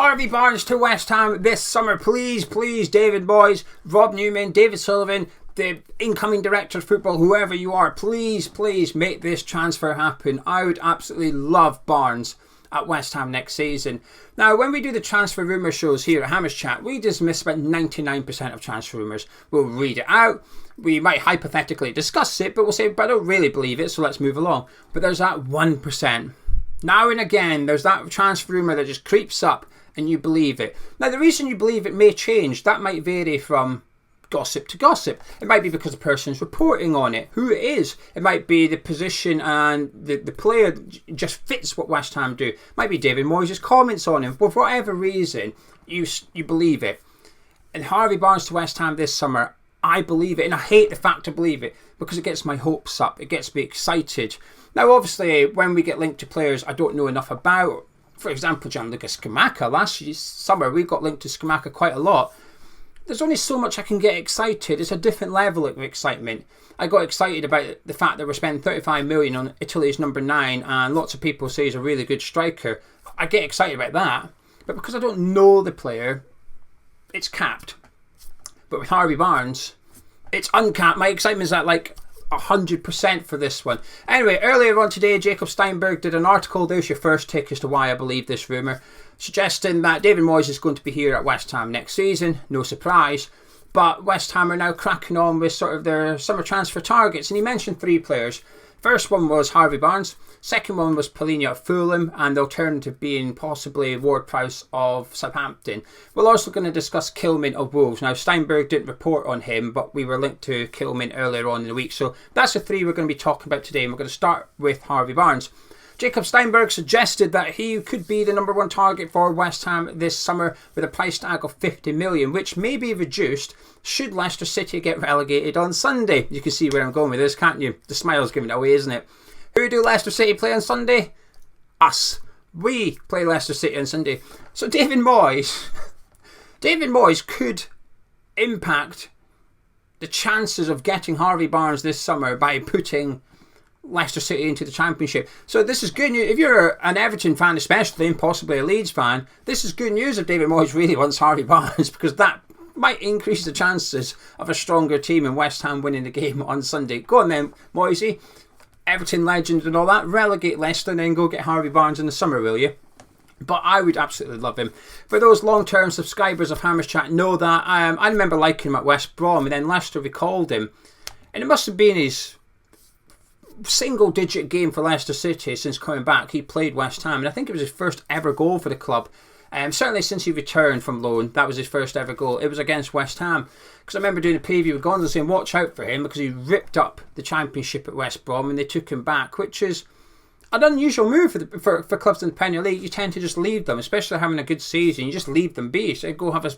Harvey Barnes to West Ham this summer. Please, David Moyes, Rob Newman, David Sullivan, the incoming director of football, whoever you are, please make this transfer happen. I would absolutely love Barnes at West Ham next season. Now, when we do the transfer rumour shows here at Hammers Chat, we dismiss about 99% of transfer rumours. We'll read it out, we might hypothetically discuss it, but we'll say, but I don't really believe it, so let's move along. But there's that 1%. Now and again, there's that transfer rumour that just creeps up and you believe it. Now, the reason you believe it may change. That might vary from gossip to gossip. It might be because the person's reporting on it, who it is. It might be the position and the player just fits what West Ham do. It might be David Moyes' comments on him. But for whatever reason, you believe it. And Harvey Barnes to West Ham this summer, I believe it. And I hate the fact I believe it because it gets my hopes up. It gets me excited. Now, obviously, when we get linked to players I don't know enough about, for example, Gianluca Scamacca, last summer we got linked to Scamacca quite a lot. There's only so much I can get excited. It's a different level of excitement. I got excited about the fact that we're spending 35 million on Italy's number 9 and lots of people say he's a really good striker. I get excited about that. But because I don't know the player, it's capped. But with Harvey Barnes, it's uncapped. My excitement is at like 100% for this one. Anyway, earlier on today, Jacob Steinberg did an article. There's your first take as to why I believe this rumour, suggesting that David Moyes is going to be here at West Ham next season. No surprise. But West Ham are now cracking on with sort of their summer transfer targets. And he mentioned 3 players. First one was Harvey Barnes. Second one was Palhinha of Fulham. And the alternative being possibly Ward-Prowse of Southampton. We're also going to discuss Kilman of Wolves. Now, Steinberg didn't report on him, but we were linked to Kilman earlier on in the week. So that's the 3 we're going to be talking about today. And we're going to start with Harvey Barnes. Jacob Steinberg suggested that he could be the number 1 target for West Ham this summer with a price tag of 50 million, which may be reduced should Leicester City get relegated on Sunday. You can see where I'm going with this, can't you? The smile's giving it away, isn't it? Who do Leicester City play on Sunday? Us. We play Leicester City on Sunday. So David Moyes could impact the chances of getting Harvey Barnes this summer by putting Leicester City into the Championship. So this is good news. If you're an Everton fan especially, and possibly a Leeds fan, this is good news if David Moyes really wants Harvey Barnes, because that might increase the chances of a stronger team in West Ham winning the game on Sunday. Go on then, Moisey, Everton legend and all that, relegate Leicester and then go get Harvey Barnes in the summer, will you? But I would absolutely love him. For those long-term subscribers of Hammers Chat know that I remember liking him at West Brom, and then Leicester recalled him, and it must have been his single-digit game for Leicester City since coming back. He played West Ham, and I think it was his first ever goal for the club. Certainly since he returned from loan, that was his first ever goal. It was against West Ham, because I remember doing a preview with Gonzo saying watch out for him because he ripped up the Championship at West Brom and they took him back, which is an unusual move for clubs in the Premier League. You tend to just leave them, especially having a good season. You just leave them be. So go have a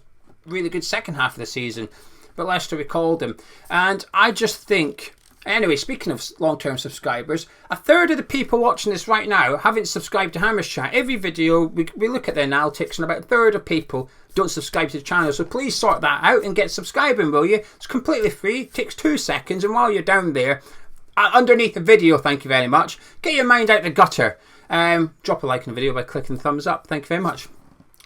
really good second half of the season. But Leicester recalled him, and I just think. Anyway, speaking of long-term subscribers, a third of the people watching this right now haven't subscribed to Hammers Chat. Every video, we look at the analytics, and about a third of people don't subscribe to the channel. So please sort that out and get subscribing, will you? It's completely free, takes 2 seconds, and while you're down there, underneath the video, thank you very much, get your mind out the gutter. Drop a like on the video by clicking the thumbs up. Thank you very much.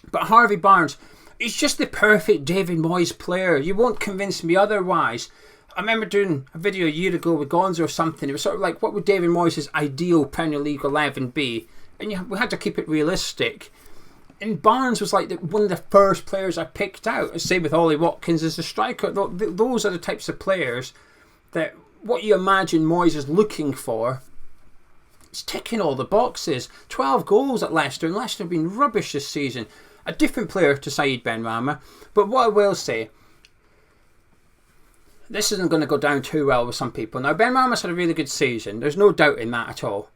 But Harvey Barnes, he's just the perfect David Moyes player. You won't convince me otherwise. I remember doing a video a year ago with Gonzo or something. It was sort of like, what would David Moyes' ideal Premier League 11 be? And we had to keep it realistic. And Barnes was like one of the first players I picked out. Same with Ollie Watkins as a striker. Those are the types of players that what you imagine Moyes is looking for. It's ticking all the boxes. 12 goals at Leicester, and Leicester have been rubbish this season. A different player to Saïd Benrahma. But what I will say, this isn't going to go down too well with some people. Now, Benrahma's had a really good season. There's no doubt in that at all.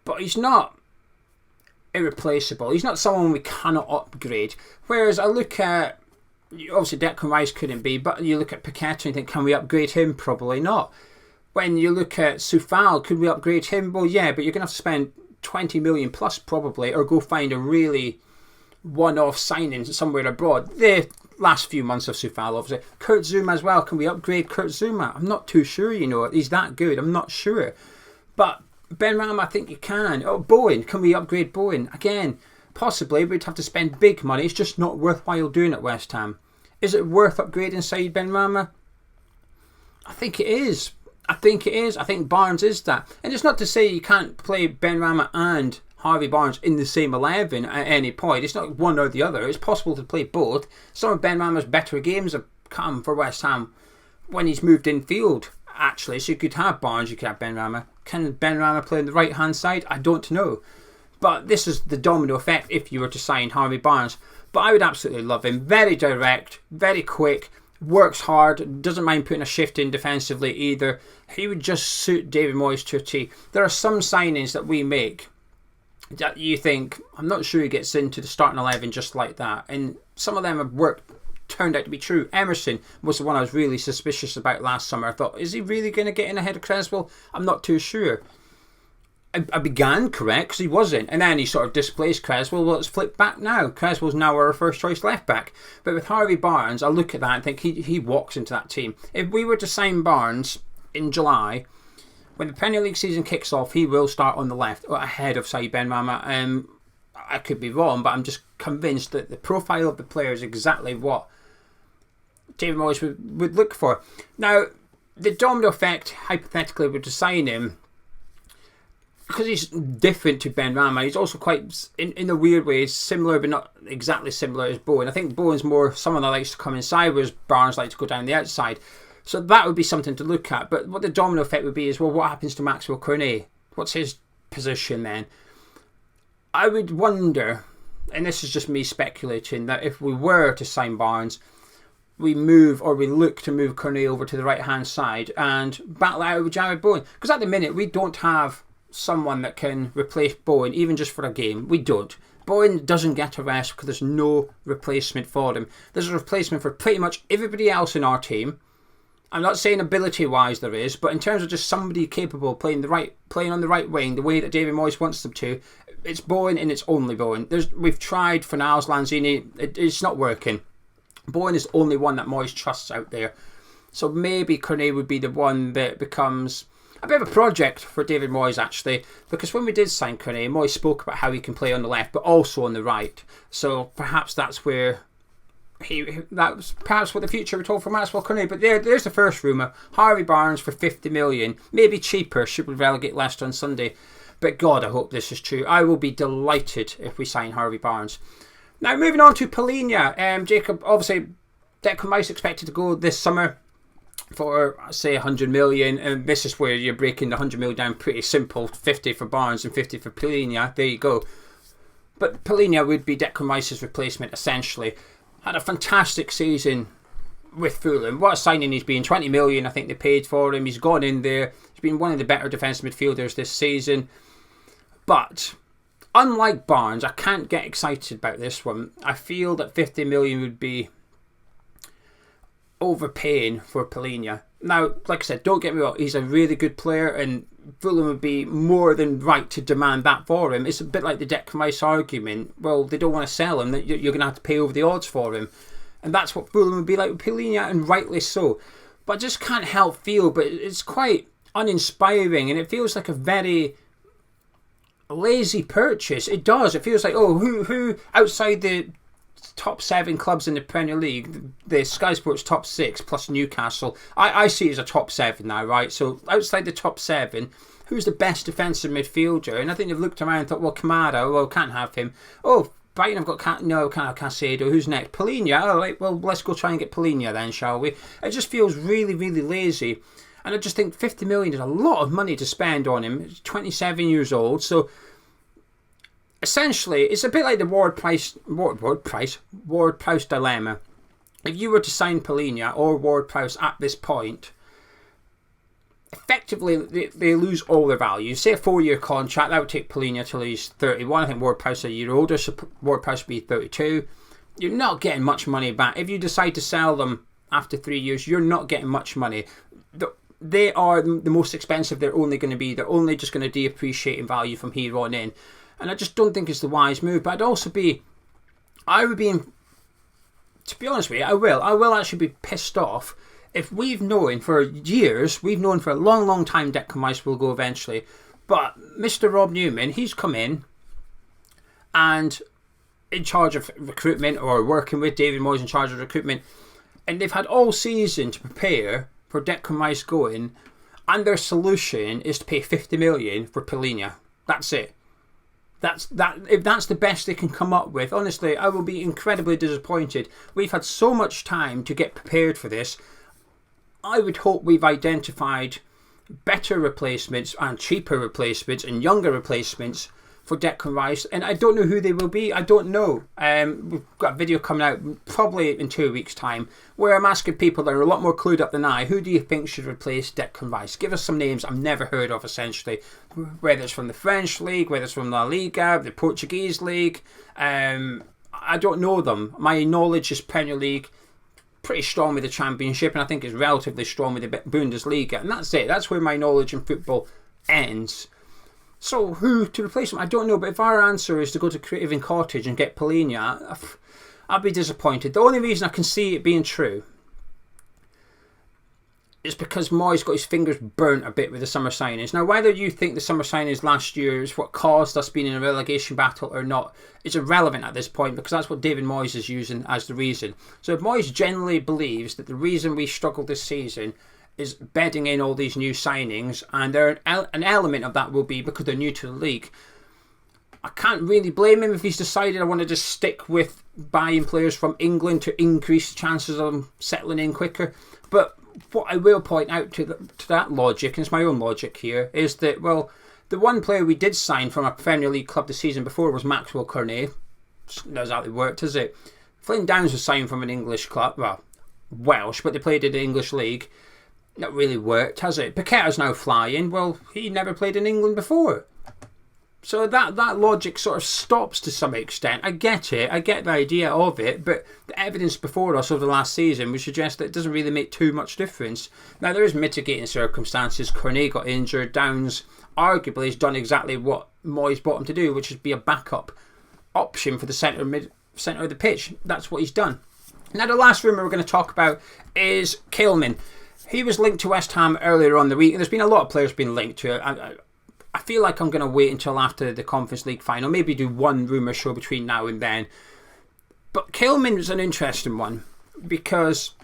But he's not irreplaceable. He's not someone we cannot upgrade. Whereas I look at, obviously Declan Rice couldn't be, but you look at Paqueta and think, can we upgrade him? Probably not. When you look at Soufal, could we upgrade him? Well, yeah, but you're going to have to spend 20 million plus probably, or go find a really one-off signing somewhere abroad. The last few months of Soufal, obviously. Kurt Zouma as well. Can we upgrade Kurt Zouma? I'm not too sure, you know. He's that good. I'm not sure. But Benrahma, I think you can. Oh, Bowen. Can we upgrade Bowen? Again, Possibly we'd have to spend big money. It's just not worthwhile doing at West Ham. Is it worth upgrading Said Benrahma? I think it is. I think Barnes is that. And it's not to say you can't play Benrahma and Harvey Barnes in the same 11 at any point. It's not one or the other. It's possible to play both. Some of Benrahma's better games have come for West Ham when he's moved in field, actually. So you could have Barnes, you could have Benrahma. Can Benrahma play on the right hand side? I don't know. But this is the domino effect if you were to sign Harvey Barnes. But I would absolutely love him. Very direct, very quick, works hard, doesn't mind putting a shift in defensively either. He would just suit David Moyes to a T. There are some signings that we make that you think, I'm not sure he gets into the starting 11 just like that. And some of them have turned out to be true. Emerson was the one I was really suspicious about last summer. I thought, is he really going to get in ahead of Creswell? I'm not too sure. I began correct because he wasn't, and then he sort of displaced Creswell. Well, it's flipped back now. Creswell's now our first choice left back. But with Harvey Barnes, I look at that and think he walks into that team. If we were to sign Barnes in July, when the Premier League season kicks off, he will start on the left ahead of Said Benrahma. I could be wrong, but I'm just convinced that the profile of the player is exactly what David Moyes would look for. Now, the domino effect, hypothetically, would to sign him, because he's different to Benrahma, he's also quite, in a weird way, similar but not exactly similar as Bowen. I think Bowen's more someone that likes to come inside, whereas Barnes likes to go down the outside. So that would be something to look at. But what the domino effect would be is, well, what happens to Maxwell Cornet? What's his position then? I would wonder, and this is just me speculating, that if we were to sign Barnes, we look to move Cornet over to the right-hand side and battle out with Jared Bowen. Because at the minute, we don't have someone that can replace Bowen, even just for a game. We don't. Bowen doesn't get a rest because there's no replacement for him. There's a replacement for pretty much everybody else in our team. I'm not saying ability-wise there is, but in terms of just somebody capable of playing on the right wing, the way that David Moyes wants them to, it's Bowen and it's only Bowen. We've tried Fornals, Lanzini, it's not working. Bowen is the only one that Moyes trusts out there. So maybe Cornet would be the one that becomes a bit of a project for David Moyes, actually, because when we did sign Cornet, Moyes spoke about how he can play on the left, but also on the right. So perhaps that's where that's perhaps what the future would hold for Maxwell Cornet. But there's the first rumour: Harvey Barnes for 50 million, maybe cheaper should we relegate Leicester on Sunday. But God, I hope this is true. I will be delighted if we sign Harvey Barnes. Now moving on to Palhinha, Jacob. Obviously, Declan Rice expected to go this summer for, say, 100 million, and this is where you're breaking the 100 million down pretty simple: 50 for Barnes and 50 for Palhinha. There you go. But Palhinha would be Declan Rice's replacement, essentially. Had a fantastic season with Fulham. What a signing he's been. 20 million, I think they paid for him. He's gone in there. He's been one of the better defensive midfielders this season. But unlike Barnes, I can't get excited about this one. I feel that 50 million would be overpaying for Palhinha. Now, like I said, don't get me wrong, he's a really good player and Fulham would be more than right to demand that for him. It's a bit like the Declan Rice argument. Well, they don't want to sell him, you're going to have to pay over the odds for him. And that's what Fulham would be like with Palhinha, and rightly so. But I just can't help feel, but it's quite uninspiring and it feels like a very lazy purchase. It does. It feels like, who outside the top 7 clubs in the Premier League, the Sky Sports top 6 plus Newcastle, I see it as a top 7 now, right? So outside the top 7, who's the best defensive midfielder? And I think they've looked around and thought, well, Kamada, well, can't have him. Oh, Brighton have got can't have Casado. Who's next? Palhinha. Oh, right, well, let's go try and get Palhinha then, shall we? It just feels really, really lazy. And I just think 50 million is a lot of money to spend on him. He's 27 years old, so essentially, it's a bit like the Ward-Prowse dilemma. If you were to sign Palhinha or Ward-Prowse at this point, effectively they lose all their value. Say a 4-year contract, that would take Palhinha till he's 31. I think Ward-Prowse a year older, so Ward-Prowse would be 32. You're not getting much money back. If you decide to sell them after 3 years, you're not getting much money. They are the most expensive they're only going to be. They're only just going to depreciate in value from here on in. And I just don't think it's the wise move. But to be honest with you, I will actually be pissed off if we've known for years, we've known for a long, long time Declan Rice will go eventually. But Mr. Rob Newman, he's come in and in charge of recruitment, or working with David Moyes in charge of recruitment, and they've had all season to prepare for Declan Rice going, and their solution is to pay 50 million for Palhinha. That's it. If that's the best they can come up with, honestly, I will be incredibly disappointed. We've had so much time to get prepared for this. I would hope we've identified better replacements and cheaper replacements and younger replacements for Declan Rice, and I don't know who they will be. I don't know. We've got a video coming out probably in 2 weeks' time where I'm asking people that are a lot more clued up than I, who do you think should replace Declan Rice? Give us some names I've never heard of, essentially, whether it's from the French league, whether it's from La Liga, the Portuguese league. I don't know them. My knowledge is Premier League, pretty strong with the Championship, and I think it's relatively strong with the Bundesliga, and that's it. That's where my knowledge in football ends. So who to replace him? I don't know, but if our answer is to go to Craven Cottage and get Palhinha, I'd be disappointed. The only reason I can see it being true is because Moyes got his fingers burnt a bit with the summer signings. Now, whether you think the summer signings last year is what caused us being in a relegation battle or not, it's irrelevant at this point, because that's what David Moyes is using as the reason. So if Moyes generally believes that the reason we struggled this season is bedding in all these new signings, and an element of that will be because they're new to the league, I can't really blame him if he's decided I want to just stick with buying players from England to increase the chances of them settling in quicker. But what I will point out to that logic, and it's my own logic here, is that, well, the one player we did sign from a Premier League club the season before was Maxwell Cornet. Not exactly worked, has it? Flynn Downs was signed from an English club, well, Welsh, but they played in the English league. Not really worked, has it? Paqueta's now flying. Well, he never played in England before. So that logic sort of stops to some extent. I get it. I get the idea of it. But the evidence before us over the last season would suggest that it doesn't really make too much difference. Now, there is mitigating circumstances. Cornet got injured. Downs arguably has done exactly what Moyes brought him to do, which is be a backup option for the centre of the pitch. That's what he's done. Now, the last rumour we're going to talk about is Kilman. He was linked to West Ham earlier on the week, and there's been a lot of players being linked to it. I feel like I'm going to wait until after the Conference League final, maybe do one rumour show between now and then. But Kilman is an interesting one because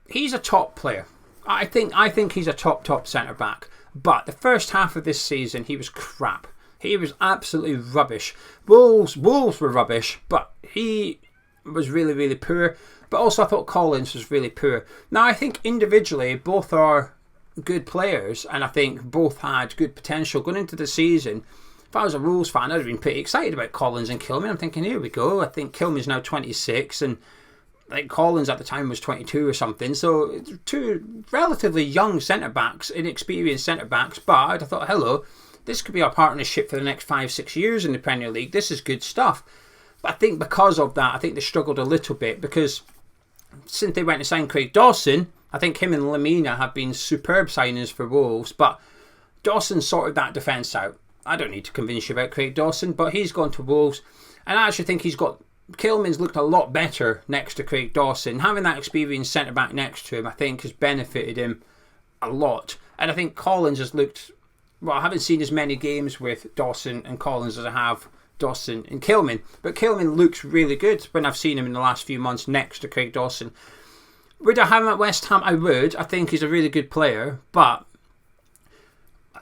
he's a top player. I think he's a top centre-back. But the first half of this season, he was crap. He was absolutely rubbish. Wolves were rubbish, but he was really, really poor. But also I thought Collins was really poor. Now, I think individually both are good players, and I think both had good potential going into the season. If I was a Wolves fan, I'd have been pretty excited about Collins and Kilman. I'm thinking, here we go. I think Kilman's now 26, and like Collins at the time was 22 or something. So two relatively young centre-backs, inexperienced centre-backs, but I'd have thought, hello, this could be our partnership for the next 5-6 years in the Premier League. This is good stuff. But I think because of that, I think they struggled a little bit, because since they went to sign Craig Dawson, I think him and Lamina have been superb signings for Wolves, but Dawson sorted that defence out. I don't need to convince you about Craig Dawson, but he's gone to Wolves, and I actually think Kilman's looked a lot better next to Craig Dawson. Having that experienced centre-back next to him, I think, has benefited him a lot. And I think Collins has looked, well, I haven't seen as many games with Dawson and Collins as I have Dawson and Kilman, but Kilman looks really good when I've seen him in the last few months next to Craig Dawson. Would I have him at West Ham? I would. I think he's a really good player, but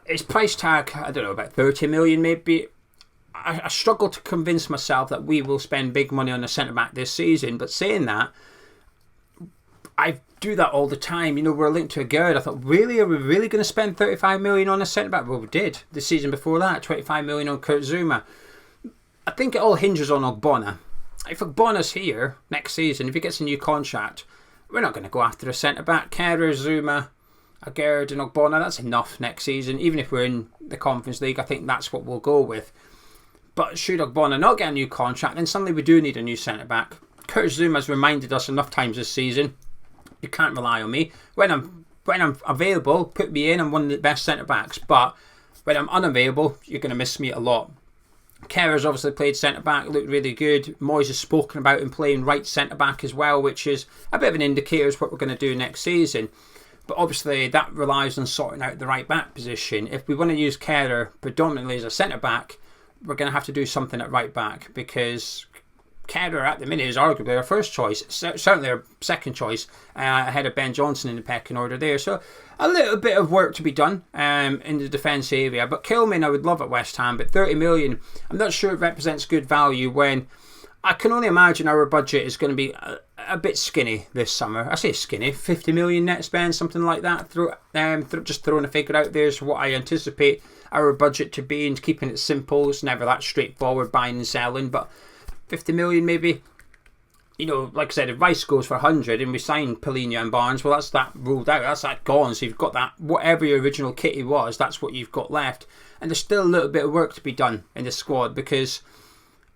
his price tag, I don't know, about 30 million maybe. I struggle to convince myself that we will spend big money on a centre-back this season, but saying that, I do that all the time. You know, we're linked to a Gerd. I thought, really? Are we really going to spend 35 million on a centre-back? Well, we did. The season before that, 25 million on Kurt Zouma. I think it all hinges on Ogbonna. If Ogbonna's here next season, if he gets a new contract, we're not going to go after a centre-back. Kehrer, Zouma, Gerd and Ogbonna, that's enough next season. Even if we're in the Conference League, I think that's what we'll go with. But should Ogbonna not get a new contract, then suddenly we do need a new centre-back. Kurt Zouma's reminded us enough times this season, you can't rely on me. When I'm available, put me in. I'm one of the best centre-backs. But when I'm unavailable, you're going to miss me a lot. Kerr's obviously played centre-back, looked really good. Moyes has spoken about him playing right centre-back as well, which is a bit of an indicator of what we're going to do next season. But obviously that relies on sorting out the right back position. If we want to use Kehrer predominantly as a centre-back, we're going to have to do something at right back, because Kerr at the minute is arguably our first choice, certainly our second choice, ahead of Ben Johnson in the pecking order there. So a little bit of work to be done in the defence area. But Kilman I would love at West Ham, but 30 million, I'm not sure it represents good value when I can only imagine our budget is going to be a bit skinny this summer. I say skinny, 50 million net spend, something like that. Just throwing a figure out there is what I anticipate our budget to be, and keeping it simple. It's never that straightforward, buying and selling, but 50 million maybe. You know, like I said, if Rice goes for 100 and we sign Palhinha and Barnes, well, that's that ruled out. That's that gone. So you've got that, whatever your original kitty was, that's what you've got left. And there's still a little bit of work to be done in the squad, because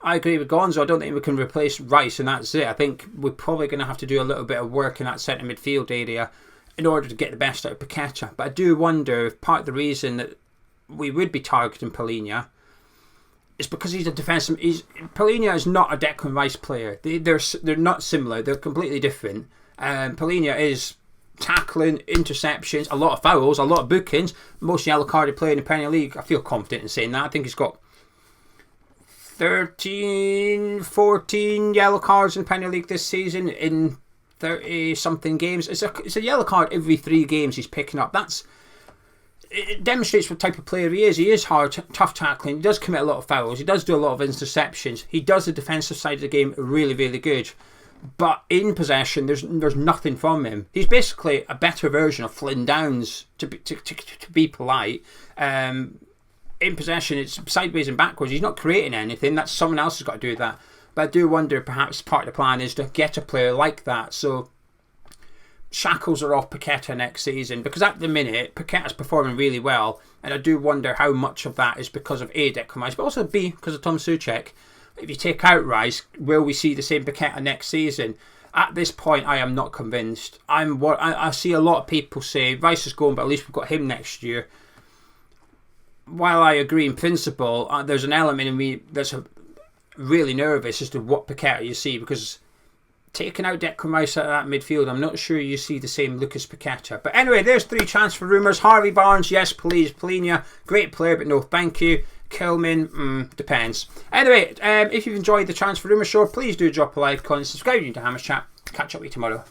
I agree with Gonzo. I don't think we can replace Rice and that's it. I think we're probably going to have to do a little bit of work in that centre midfield area in order to get the best out of Paqueta. But I do wonder if part of the reason that we would be targeting Palhinha is because he's a defensive. Palhinha is not a Declan Rice player. They're not similar. They're completely different. Palhinha is tackling, interceptions, a lot of fouls, a lot of bookings. Most yellow carded player in the Premier League. I feel confident in saying that. I think he's got 13, 14 yellow cards in the Premier League this season in 30 something games. It's a yellow card every 3 games he's picking up. It demonstrates what type of player he is. He is hard, tough tackling. He does commit a lot of fouls. He does do a lot of interceptions. He does the defensive side of the game really, really good. But in possession, there's nothing from him. He's basically a better version of Flynn Downs, to be polite. In possession, it's sideways and backwards. He's not creating anything. That's someone else has got to do that. But I do wonder, perhaps part of the plan is to get a player like that. So shackles are off Paqueta next season, because at the minute Paqueta's performing really well, and I do wonder how much of that is because of A, Declan Rice, but also B, because of Tom Souček. If you take out Rice, will we see the same Paqueta next season? At this point, I am not convinced. I see a lot of people say Rice is going, but at least we've got him next year. While I agree in principle, there's an element in me that's really nervous as to what Paqueta you see, because taking out Declan Rice out of that midfield, I'm not sure you see the same look as Paqueta. But anyway, there's 3 transfer rumours. Harvey Barnes, yes please. Palhinha, great player, but no thank you. Kilman, depends. Anyway, if you've enjoyed the Transfer Rumour Show, please do drop a like, comment, subscribe to Hammer's Chat. Catch up with you tomorrow.